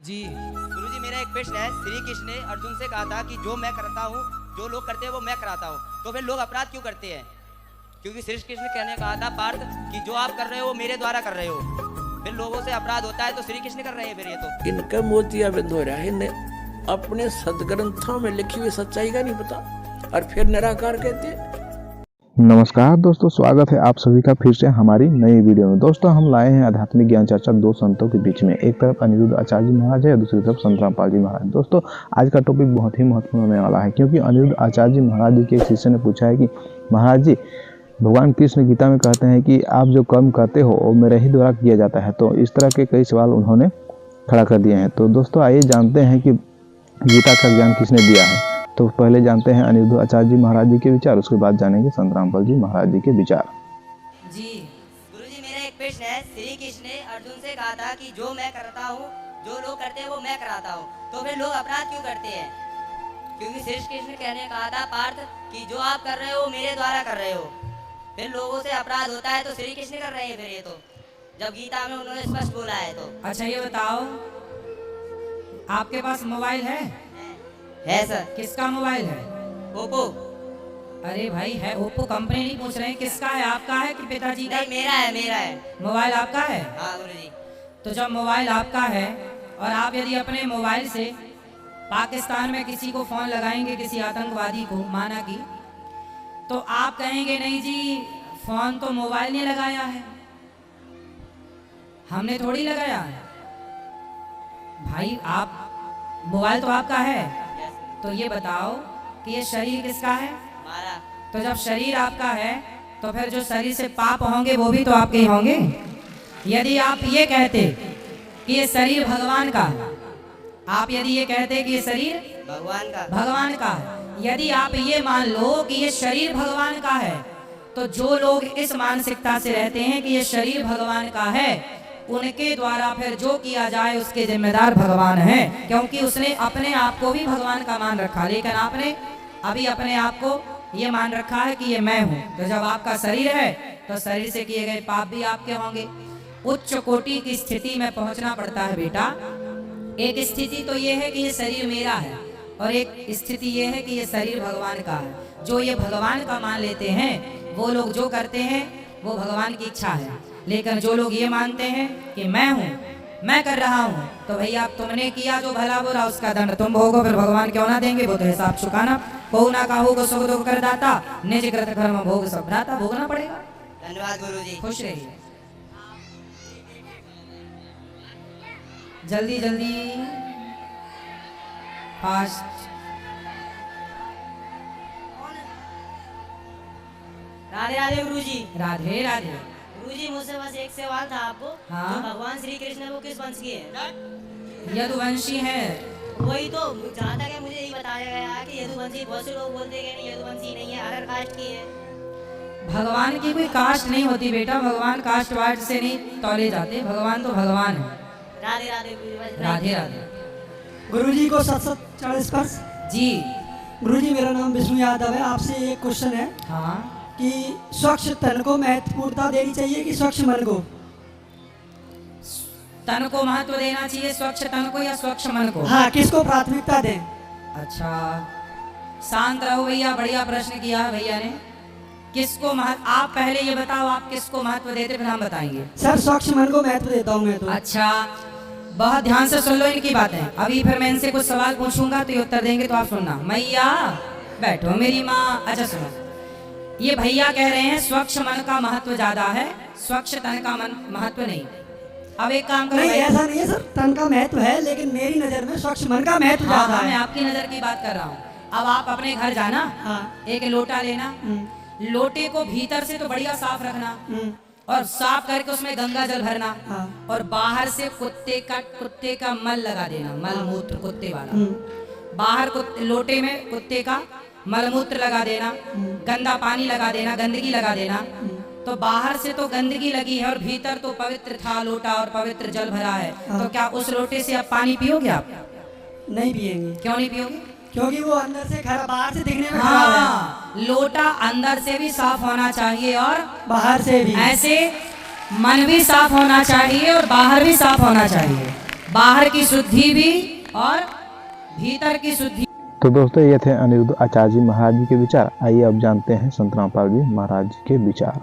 जी गुरुजी मेरा एक प्रश्न है। श्री कृष्ण ने अर्जुन से कहा था कि जो मैं करता हूँ, जो लोग करते हैं वो मैं कराता हूँ, तो फिर लोग अपराध क्यों करते हैं? क्योंकि श्री कृष्ण कहने कहा था पार्थ कि जो आप कर रहे हो वो मेरे द्वारा कर रहे हो, फिर लोगों से अपराध होता है तो श्री कृष्ण कर रहे हैं फिर ये तो। इनका मोतिया बिंद हो रहा है, इन्हें अपने सदग्रंथों में लिखी हुई सच्चाई का नहीं पता और फिर निराकार कहते हैं। नमस्कार दोस्तों, स्वागत है आप सभी का फिर से हमारी नई वीडियो में। दोस्तों हम लाए हैं आध्यात्मिक ज्ञान चर्चा दो संतों के बीच में। एक तरफ अनिरुद्ध आचार्य जी महाराज है, दूसरी तरफ संत रामपाल जी महाराज। दोस्तों आज का टॉपिक बहुत ही महत्वपूर्ण होने वाला है, क्योंकि अनिरुद्ध आचार्य जी महाराज जी के एक शिष्य ने पूछा है कि महाराज जी, भगवान कृष्ण गीता में कहते हैं कि आप जो कर्म करते हो वो मेरे ही द्वारा किया जाता है। तो इस तरह के कई सवाल उन्होंने खड़ा कर दिए हैं। तो दोस्तों आइए जानते हैं कि गीता का ज्ञान किसने दिया है। तो पहले जानते हैं अनिरुद्ध आचार्य जी महाराज जी के विचार, उसके बाद जानेंगे संत रामपाल जी महाराज जी के विचार। जी गुरुजी मेरा एक प्रश्न है। श्री कृष्ण ने अर्जुन से कहा था कि जो मैं करता हूँ, जो लोग करते हैं वो मैं कराता हूँ, तो फिर लोग अपराध क्यों करते हैं? क्योंकि श्री कृष्ण ने कहने कहा था पार्थ कि जो आप कर रहे हो वो मेरे द्वारा कर रहे हो, फिर लोगों से अपराध होता है तो श्री कृष्ण कर रहे हैं फिर ये तो, जब गीता में उन्होंने स्पष्ट बोला है तो। अच्छा ये बताओ, आपके पास मोबाइल है सर। किसका मोबाइल है? ओप्पो। अरे भाई है ओप्पो, कंपनी नहीं पूछ रहे हैं किसका है, आपका है कि पिताजी का? नहीं मेरा है, मेरा है। मोबाइल आपका है? हाँ गुरुजी। तो जब मोबाइल आपका है और आप यदि अपने मोबाइल से पाकिस्तान में किसी को फोन लगाएंगे, किसी आतंकवादी को, माना कि, तो आप कहेंगे नहीं जी फोन तो मोबाइल ने लगाया है, हमने थोड़ी लगाया है। भाई आप मोबाइल तो आपका है, तो ये बताओ कि ये शरीर किसका है? हमारा। तो जब शरीर आपका है तो फिर जो शरीर से पाप होंगे वो भी तो आपके ही होंगे। यदि आप ये कहते कि ये शरीर भगवान का है, आप यदि ये कहते कि ये शरीर भगवान का है, यदि आप ये मान लो कि ये शरीर भगवान का है, तो जो लोग इस मानसिकता से रहते हैं कि ये शरीर भगवान का है, उनके द्वारा फिर जो किया जाए उसके जिम्मेदार भगवान हैं, क्योंकि उसने अपने आप को भी भगवान का मान रखा, लेकिन आपने अभी अपने आप को ये मान रखा है कि ये मैं हूँ। तो जब आपका शरीर है तो शरीर से किए गए पाप भी आपके होंगे। उच्च कोटि की स्थिति में पहुंचना पड़ता है बेटा। एक स्थिति तो ये है कि ये शरीर मेरा है, और एक स्थिति ये है कि ये शरीर भगवान का है। जो ये भगवान का मान लेते हैं वो लोग जो करते हैं वो भगवान की इच्छा है, लेकिन जो लोग ये मानते हैं कि मैं हूँ, मैं कर रहा हूँ, तो भैया तुमने किया जो भला बुरा उसका दंड तुम भोगो, फिर भगवान क्यों ना देंगे, वो तो हिसाब चुकाना। बहु ना काहू को सुख दुख कर दाता, निज कृत कर्म भोग सब भ्राता, भोगना पड़ेगा। धन्यवाद गुरुजी। खुश रहिए। जल्दी जल्दी फास्ट। राधे राधे गुरुजी। राधे राधे। गुरुजी मुझसे बस एक सवाल था आपको। हाँ? जो भगवान श्री कृष्ण है वो किस वंश की है? यदुवंशी है। वही तो, जहाँ तक है मुझे यही बताया गया है कि यदुवंशी, बहुत से लोग बोलते हैं नहीं यदुवंशी नहीं है, अदर कास्ट की है। भगवान की कोई कास्ट नहीं होती बेटा, भगवान कास्ट वास्ट से नहीं तौले जाते, भगवान तो भगवान है। राधे राधे गुरुजी। राधे राधे। गुरुजी को सत सत चरण स्पर्श। जी गुरुजी मेरा नाम विष्णु यादव है। आपसे एक क्वेश्चन है हाँ। कि स्वच्छ तन को महत्वपूर्णता देनी चाहिए कि स्वच्छ मन को? तन को महत्व देना चाहिए, स्वच्छ तन को या स्वच्छ मन को? हाँ, किसको प्राथमिकता दें? अच्छा शांत रहो भैया, बढ़िया प्रश्न किया है भैया ने। किसको महत्व, आप पहले ये बताओ आप किसको महत्व देते, फिर हम बताएंगे। सर स्वच्छ मन को महत्व देता हूँ मैं तो। अच्छा बहुत ध्यान से सुन लो इनकी बातें। अभी फिर मैं इनसे कुछ सवाल पूछूंगा तो ये उत्तर देंगे, तो आप सुनना। मैया बैठो मेरी माँ। अच्छा सुनो, ये भैया कह रहे हैं स्वच्छ मन का महत्व ज्यादा है, स्वच्छ तन का मन महत्व नहीं। अब एक काम करो नहीं, भैया। ऐसा नहीं है सर, तन का महत्व है, लेकिन मेरी नजर में स्वच्छ मन का महत्व हाँ, ज्यादा मैं है। आपकी नजर की बात कर रहा हूँ। अब आप अपने घर जाना, हाँ। एक लोटा लेना, लोटे को भीतर से तो बढ़िया साफ रखना, और साफ करके उसमें गंगा जल भरना, हाँ। और बाहर से कुत्ते का मल लगा देना, मल मूत्र कुत्ते वाला। बाहर लोटे में कुत्ते का मलमूत्र लगा देना, गंदा पानी लगा देना, गंदगी लगा देना। तो बाहर से तो गंदगी लगी है और भीतर तो पवित्र था लोटा और पवित्र जल भरा है। तो क्या उस लोटे से आप पानी पियोगे? आप नहीं पिएंगे। क्यों नहीं पियोगे? क्योंकि वो अंदर से खराब, बाहर से दिखने में खराब है। हाँ, लोटा अंदर से भी साफ होना चाहिए और बाहर से भी। ऐसे मन भी साफ होना चाहिए और बाहर भी साफ होना चाहिए। बाहर की शुद्धि भी और भीतर की शुद्धि। तो दोस्तों ये थे अनिरुद्ध आचार्य जी महाराज जी के विचार। आइए अब जानते हैं संत रामपाल जी महाराज जी के विचार।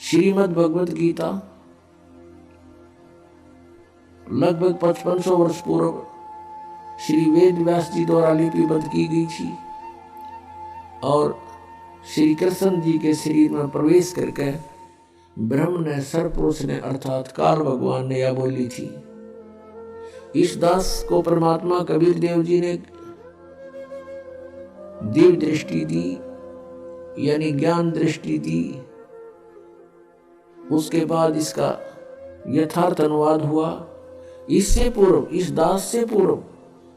श्रीमद् भगवत गीता लगभग 5500 वर्ष पूर्व श्री वेद व्यास जी द्वारा लिपिबद्ध की गई थी और श्री कृष्ण जी के शरीर में प्रवेश करके ब्रह्म ने सरपुरुष ने अर्थात काल भगवान ने यह बोली थी। इस दास को परमात्मा कबीर देव जी ने दिव्य दृष्टि दी, यानी ज्ञान दृष्टि दी। उसके बाद इसका यथार्थ अनुवाद हुआ। इससे पूर्व, इस दास से पूर्व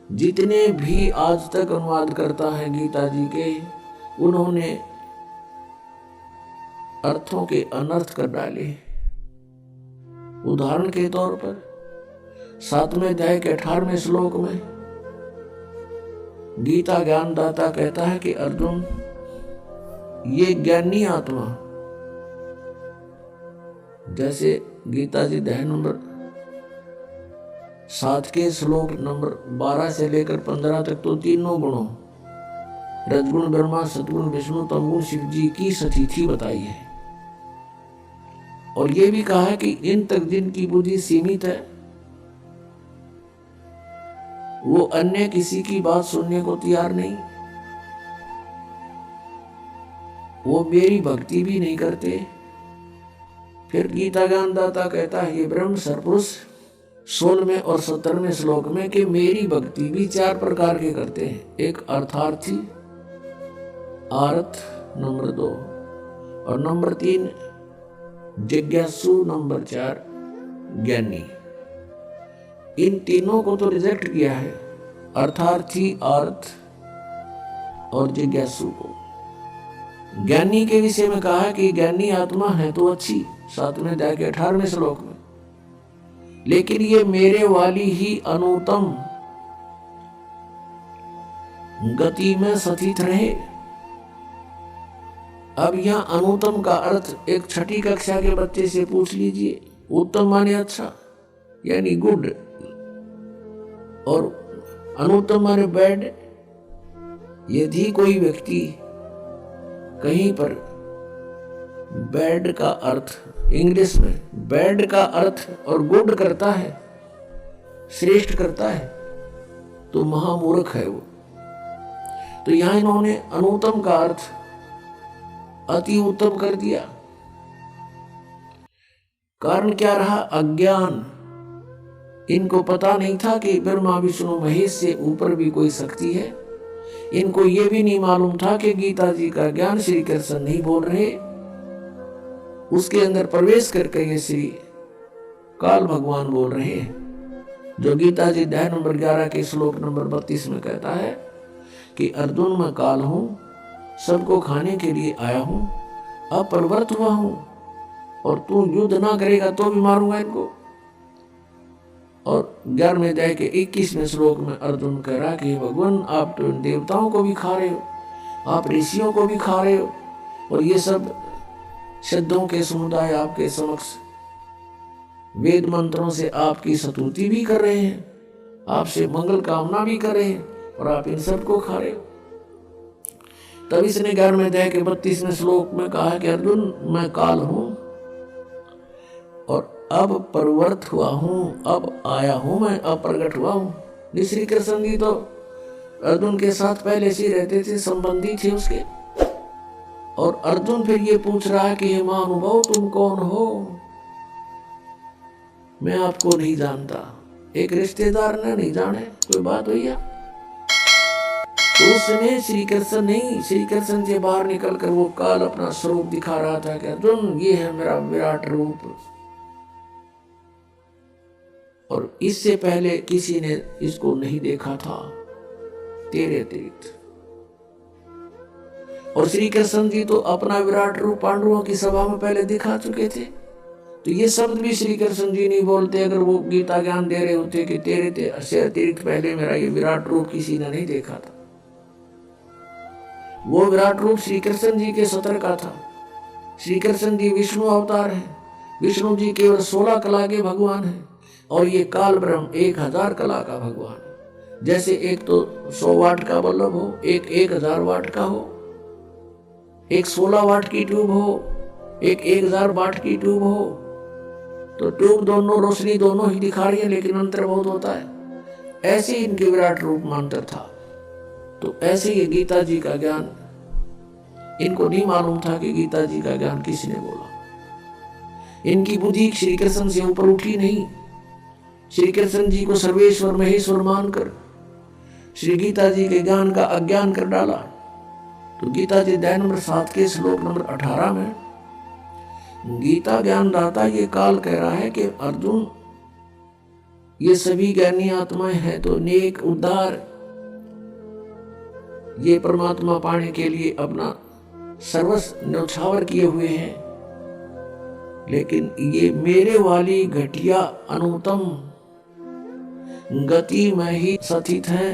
जितने भी आज तक अनुवाद करता है गीता जी के, उन्होंने अर्थों के अनर्थ कर डाले। उदाहरण के तौर पर 7वें अध्याय के 18वें श्लोक में गीता ज्ञानदाता कहता है कि अर्जुन, ये ज्ञानी आत्मा, जैसे गीता जी अध्याय नंबर 7 के श्लोक नंबर 12 से लेकर 15 तक तो तीनों गुणों रजगुण ब्रह्मा, सतगुण विष्णु, तमगुण शिव जी की स्थिति बताई है। और ये भी कहा है कि इन तक जिनकी बुद्धि सीमित है वो अन्य किसी की बात सुनने को तैयार नहीं, वो मेरी भक्ति भी नहीं करते। फिर गीता ज्ञानदाता कहता है ये ब्रह्म सरपुरुष 16वें और 17वें श्लोक में कि मेरी भक्ति भी 4 प्रकार के करते हैं। एक अर्थार्थी, आर्थ नंबर 2, और नंबर 3 जिज्ञासु, नंबर 4 ज्ञानी। इन तीनों को तो रिजेक्ट किया है, अर्थार्थी, अर्थ और जिज्ञासु को। ज्ञानी के विषय में कहा है कि ज्ञानी आत्मा है तो अच्छी, 7वें अध्याय के 18वें श्लोक में, लेकिन ये मेरे वाली ही अनुत्तम गति में स्थित रहे। अब यहां अनुत्तम का अर्थ एक 6ठी कक्षा के बच्चे से पूछ लीजिए। उत्तम माने अच्छा, यानी गुड, और अनुत्तम माने बैड। यदि कोई व्यक्ति कहीं पर बैड का अर्थ, इंग्लिश में बैड का अर्थ और गुड करता है, श्रेष्ठ करता है, तो महामूर्ख है वो। तो यहां इन्होंने अनुत्तम का अर्थ अति उत्तम कर दिया। कारण क्या रहा? अज्ञान। इनको पता नहीं था कि ब्रह्मा विष्णु महेश से ऊपर भी कोई शक्ति है। इनको ये भी नहीं मालूम था कि गीता जी का ज्ञान श्री कृष्ण नहीं बोल रहे, उसके अंदर प्रवेश करके ये श्री काल भगवान बोल रहे हैं। जो गीता जी अध्याय नंबर 11 के श्लोक नंबर 32 में कहता है कि अर्जुन, मैं काल हूं, सबको खाने के लिए आया हूं, अपरिवर्त हुआ हूं, और तू युद्ध ना करेगा तो भी मारूंगा इनको। और 11वें अध्याय के 21वें श्लोक में अर्जुन कह रहा कि भगवान, आप तो देवताओं को भी खा रहे हो, आप ऋषियों को भी खा रहे हो, और ये सब सिद्धों के समुदाय आपके समक्ष वेद मंत्रों से आपकी स्तुति भी कर रहे हैं, आपसे मंगल कामना भी कर रहे हैं, और आप इन सबको खा रहे हो। तब इसने 11वें अध्याय के 32वें श्लोक में कहा कि अर्जुन, मैं काल हूं और अब परिवर्त हुआ हूं, अब आया हूं, मैं अप्रगट हुआ हूं। श्री कृष्ण जी तो अर्जुन के साथ पहले से रहते थे, संबंधी थे उसके। और अर्जुन फिर ये पूछ रहा है कि हे महानुभाव, तुम कौन हो? मैं आपको नहीं जानता। एक रिश्तेदार ने नहीं जाने, कोई बात हुई है? तो उस समय श्री कृष्ण नहीं, श्री कृष्ण से बाहर निकलकर वो काल अपना स्वरूप दिखा रहा था कि अर्जुन, ये है मेरा विराट रूप। और इससे पहले किसी ने इसको नहीं देखा था तेरे अतिरिक्त। और श्री कृष्ण जी तो अपना विराट रूप पांडवों की सभा में पहले दिखा चुके थे। तो ये शब्द भी श्री कृष्ण जी नहीं बोलते अगर वो गीता ज्ञान दे रहे होते कि तेरे से अतिरिक्त पहले मेरा ये विराट रूप किसी ने नहीं देखा था। वो विराट रूप श्री कृष्ण जी के सतर का था। श्री कृष्ण जी विष्णु अवतार है। विष्णु जी केवल 16 कला के भगवान हैं और ये काल ब्रह्म 1000 कला का भगवान है। जैसे एक तो 100 वाट का बल्ब हो, एक 1000 वाट का हो, एक 16 वाट की ट्यूब हो, एक 1000 वाट की ट्यूब हो, तो ट्यूब दोनों रोशनी दोनों ही दिखा रही है लेकिन अंतर बहुत होता है। ऐसे इनके विराट रूप में अंतर था। तो ऐसे ये गीता जी का ज्ञान इनको नहीं मालूम था कि गीता जी का ज्ञान किसने बोला। इनकी बुद्धि श्री कृष्ण से ऊपर उठी नहीं। श्री कृष्ण जी को सर्वेश्वर महेश्वर मानकर श्री गीता जी के ज्ञान का अज्ञान कर डाला। तो गीता जी अध्याय नंबर 7 के श्लोक नंबर 18 में गीता ज्ञानदाता ये काल कह रहा है कि अर्जुन ये सभी ज्ञानी आत्माएं हैं तो नेक उद्धार ये परमात्मा पाने के लिए अपना सर्वस्व न्यौछावर किए हुए हैं, लेकिन ये मेरे वाली घटिया अनुत्तम गति में ही स्थित है।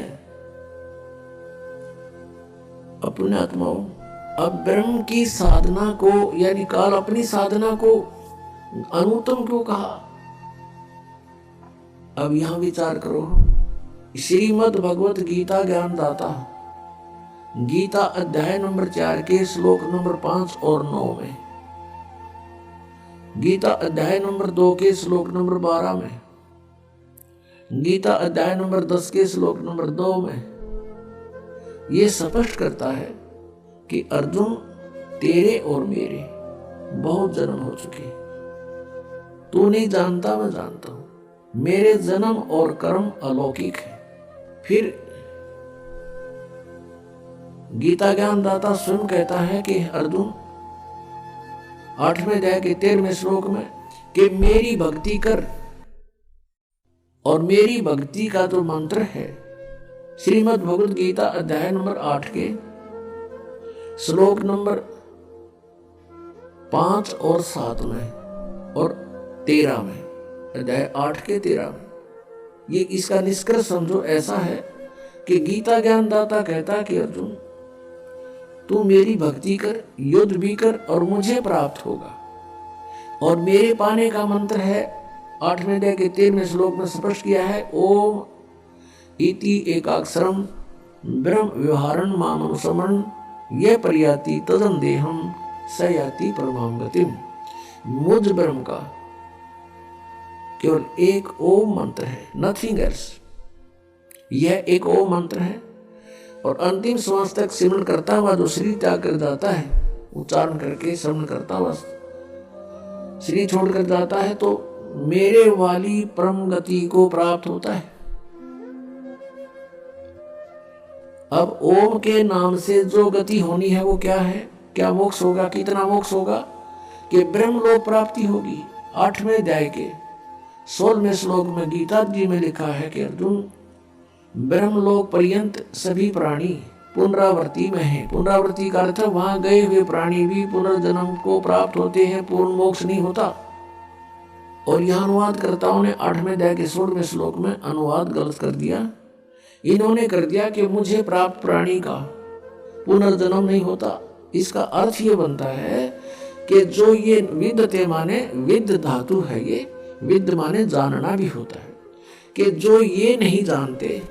अपने आत्माओं, अब ब्रह्म की साधना को यानी काल अपनी साधना को अनुत्तम क्यों कहा? अब यहां विचार करो। श्रीमद् भगवत गीता ज्ञानदाता गीता अध्याय नंबर 4 के श्लोक नंबर 5 और 9 में, गीता अध्याय नंबर 2 के श्लोक नंबर 12 में, गीता अध्याय नंबर 10 के श्लोक नंबर 2 में यह स्पष्ट करता है कि अर्जुन तेरे और मेरे बहुत जन्म हो चुके। तू नहीं जानता, मैं जानता हूं। मेरे जन्म और कर्म अलौकिक है। फिर गीता ज्ञानदाता स्वयं कहता है कि अर्जुन 8वें अध्याय के 13वें श्लोक में कि मेरी भक्ति कर। और मेरी भक्ति का जो मंत्र है श्रीमद् भगवद गीता अध्याय नंबर 8 के श्लोक नंबर 5 और 7 में और 13 में, अध्याय 8 के 13 में, ये इसका निष्कर्ष समझो ऐसा है कि गीता ज्ञानदाता कहता कि अर्जुन तू मेरी भक्ति कर, युद्ध भी कर और मुझे प्राप्त होगा। और मेरे पाने का मंत्र है 8वें अध्याय के 13वें श्लोक में स्पष्ट किया है, ओम इति एकाक्षरम ब्रह्म व्यवहारन मामनुसमन ये परियाति तदन देहम सयाति परमाम गतिम। मुझ ब्रह्म का केवल एक ओम मंत्र है, नथिंग एल्स। यह एक ओम मंत्र है और अंतिम श्वास तक सिमरण करता हुआ जो शरीर त्याग कर जाता है, उच्चारण करके श्रवण करता हुआ शरीर छोड़कर जाता है, तो मेरे वाली परम गति को प्राप्त होता है। अब ओम के नाम से जो गति होनी है वो क्या है? क्या मोक्ष होगा? कितना मोक्ष होगा? कि ब्रह्मलोक प्राप्ति होगी। 8वें अध्याय के 16वें श्लोक में गीता जी में लिखा है कि अर्जुन ब्रह्मलोक पर्यंत सभी प्राणी पुनरावृत्ति में है। पुनरावृत्ति का अर्थ वहां गए हुए प्राणी भी पुनर्जन्म को प्राप्त होते हैं, पूर्ण मोक्ष नहीं होता। और यह अनुवादकर्ताओं ने 8वें अध्याय के 16वें श्लोक में अनुवाद गलत कर दिया। इन्होंने कर दिया कि मुझे प्राप्त प्राणी का पुनर्जन्म नहीं होता। इसका अर्थ ये बनता है कि जो ये विद्यते माने विद्य धातु है, ये विद्य माने जानना भी होता है, कि जो ये नहीं जानते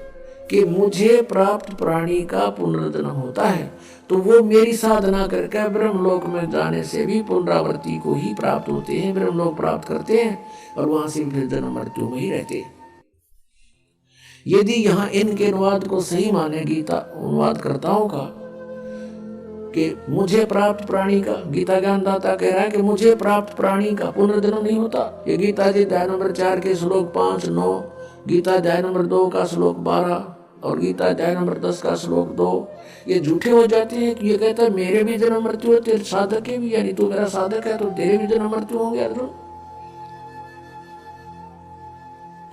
कि मुझे प्राप्त प्राणी का पुनर्जन्म होता है, तो वो मेरी साधना करके ब्रह्मलोक में जाने से भी पुनरावृत्ति को ही प्राप्त होते हैं, ब्रह्मलोक प्राप्त करते हैं और वहां से फिर जन्म मृत्यु में ही रहते हैं। यदि यहाँ इनके अनुवाद को सही माने गीता अनुवादकर्ताओं का कि मुझे प्राप्त प्राणी का, गीता ज्ञानदाता कह रहा है कि मुझे प्राप्त प्राणी का पुनर्जन्म नहीं होता। ये गीता जी अध्याय नंबर 4 के श्लोक 5, 9, गीता अध्याय नंबर 2 का श्लोक 12 और गीता अध्याय नंबर 10 का श्लोक 2 ये झूठे हो जाते हैं कि ये कहता है मेरे भी जन्म मृत्यु होते, साधक के भी, यानी तू मेरा साधक है तो तेरे भी जन्म मृत्यु होंगे अर्जुन।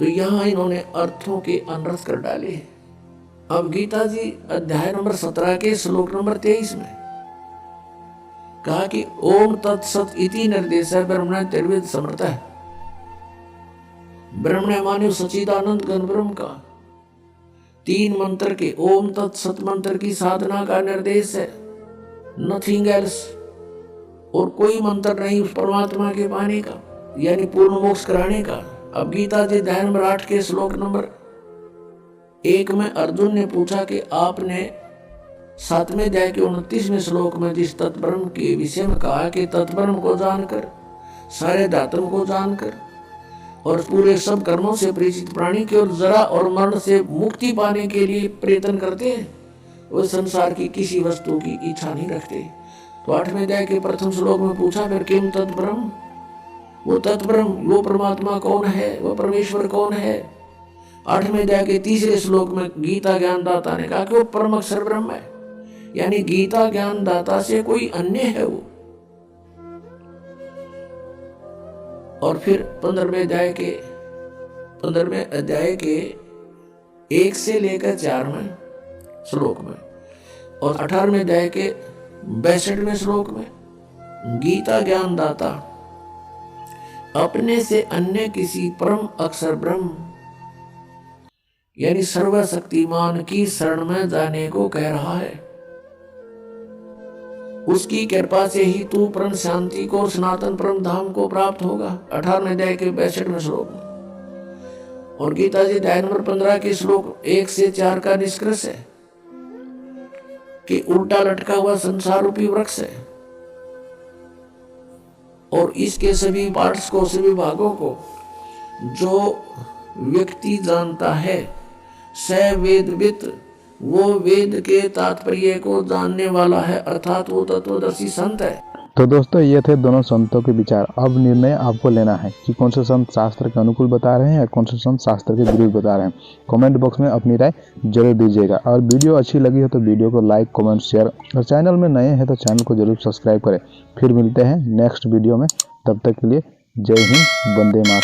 तो यहाँ इन्होंने अर्थों के अनरस कर डाले हैं। अब गीता जी अध्याय नंबर 17 के श्लोक नंबर 23 में कहा कि ओम तत्सत इति निर्देश ब्रह्मण त्रिविध समर्थ है। ब्रह्मण माने सच्चिदानंद घन ब्रह्म का 3 मंत्र के ओम तत्सत मंत्र की साधना का निर्देश है, नथिंग एल्स। और कोई मंत्र नहीं उस परमात्मा के पाने का, यानी पूर्ण मोक्ष कराने का। अब गीता जी अध्याय नंबर 8 के श्लोक नंबर 1 में अर्जुन ने पूछा कि आपने 7वें अध्याय के 29वें श्लोक में जिस तत्ब्रह्म के विषय में कहा कि तत्ब्रह्म को जानकर, सारे धातुओं को जानकर और पूरे सब कर्मों से परिचित प्राणी केवल जरा और मरण से मुक्ति पाने के लिए प्रयत्न करते हैं, वो संसार की किसी वस्तु की इच्छा नहीं रखते। तो 8वें अध्याय के प्रथम श्लोक में पूछा फिर किम तत्ब्रह्म, वो तत्ब्रह्म, वो परमात्मा कौन है, वो परमेश्वर कौन है। 8वें अध्याय के 3रे श्लोक में गीता ज्ञानदाता ने कहा कि वो परम अक्षर ब्रह्म है, यानी गीता ज्ञानदाता से कोई अन्य है वो। और फिर 15वें अध्याय के 1 से लेकर 4वें श्लोक में और 18वें अध्याय के 62वें श्लोक में गीता ज्ञानदाता अपने से अन्य किसी परम अक्षर ब्रह्म यानी सर्वशक्तिमान की शरण में जाने को कह रहा है। उसकी कृपा से ही तू परम शांति को, सनातन परम धाम को प्राप्त होगा। 18वें अध्याय के 62वें श्लोक में। और गीता जी अध्याय नंबर 15 के श्लोक 1 से 4 का निष्कर्ष है कि उल्टा लटका हुआ संसार रूपी वृक्ष है और इसके सभी पार्ट्स को, सभी भागों को जो व्यक्ति जानता है, स वेदविद, वो वेद के तात्पर्य को जानने वाला है, अर्थात वो तत्वदर्शी संत है। तो दोस्तों ये थे दोनों संतों के विचार। अब निर्णय आपको लेना है कि कौन से संत शास्त्र के अनुकूल बता रहे हैं या कौन से संत शास्त्र के विरुद्ध बता रहे हैं। कमेंट बॉक्स में अपनी राय जरूर दीजिएगा और वीडियो अच्छी लगी हो तो वीडियो को लाइक, कमेंट, शेयर और चैनल में नए हैं तो चैनल को जरूर सब्सक्राइब करें। फिर मिलते हैं नेक्स्ट वीडियो में, तब तक के लिए जय हिंद, वंदे मातरम।